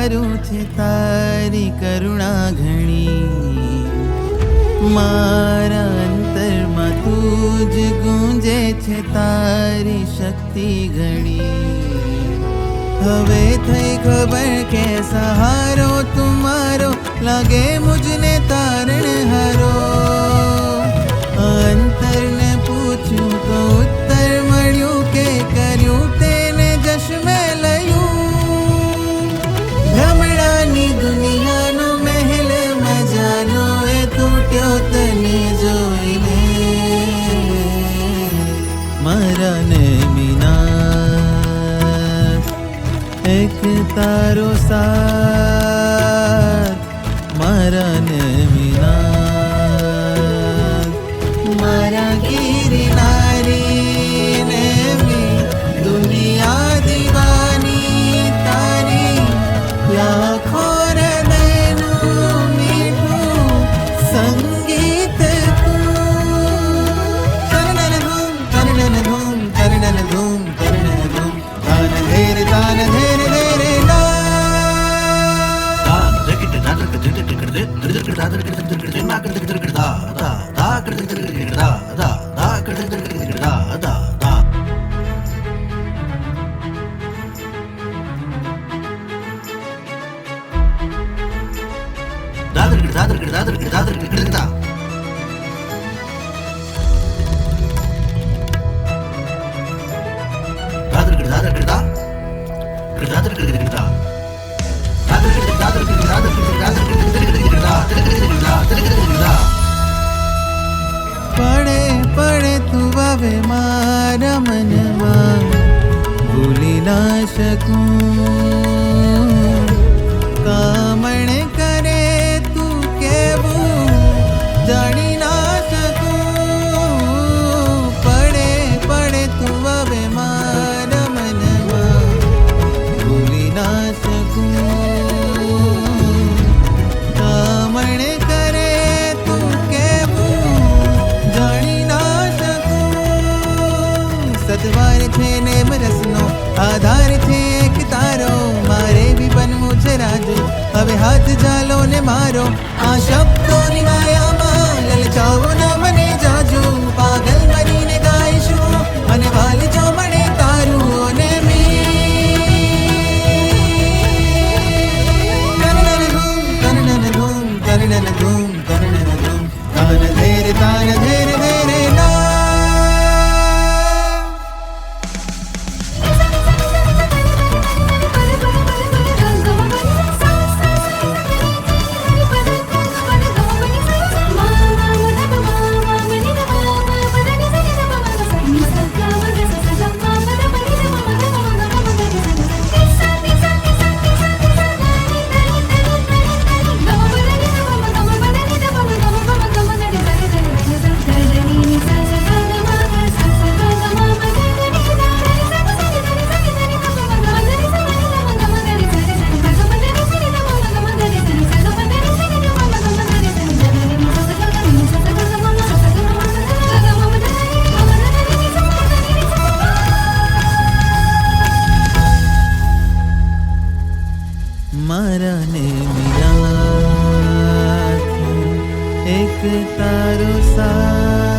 સારું છે તારી કરુણા ઘણી, મારા અંતરમાં તું જ ગુંજે છે તારી શક્તિ ઘણી. હવે થઈ ખબર કે સહારો તુમારો લાગે મુજને તારણ હારો. અંતરને પૂછ્યું તો ઉત્તર મળ્યું કે કર્યું તેને જશ મેં લયું. ભ્રમણાની દુનિયાનો મહેલ મજાનો એ તૂટ્યો તને જોઈને. મારા ને મીના એક તારો સાથ, મારા ને મીના મારા ગિરનારી ને મી દુનિયા દીવાની તારી. લાખો હૃદયનું મીઠું સંગીત તું. તરણન ધૂમ તરણન ધૂમ તરણન ધૂમ તરણન ધૂમ. તાન ધેર ધેરે લા. પડે પડે તું આવે મારા મનમાં, ભૂલી ના શકું. કામણ કરે તું કેવું જાણી ના શકું. પડે પડે તું આવે મારા મનમાં, ભૂલી ના શકું. કામણ કરે તું કેવું જાણી ના શકું. સદવાર છે નેમ રસનો આધાર છે એક તારો, મારે બી બનવું છે રાજુ હવે હાથ ઝાલો ને મારો. આ શબ્દોની માયામાં લલચાવો ના મને જાજુ. પાગલ બનીને ગાઈશું અને વાલ જો મળે તારું ને તરણન ધૂમ તરણન ધૂમ તરણન ધૂમ. તાન ધેર ધેરે ના. મારા ને મીરા એક તારો સાથ.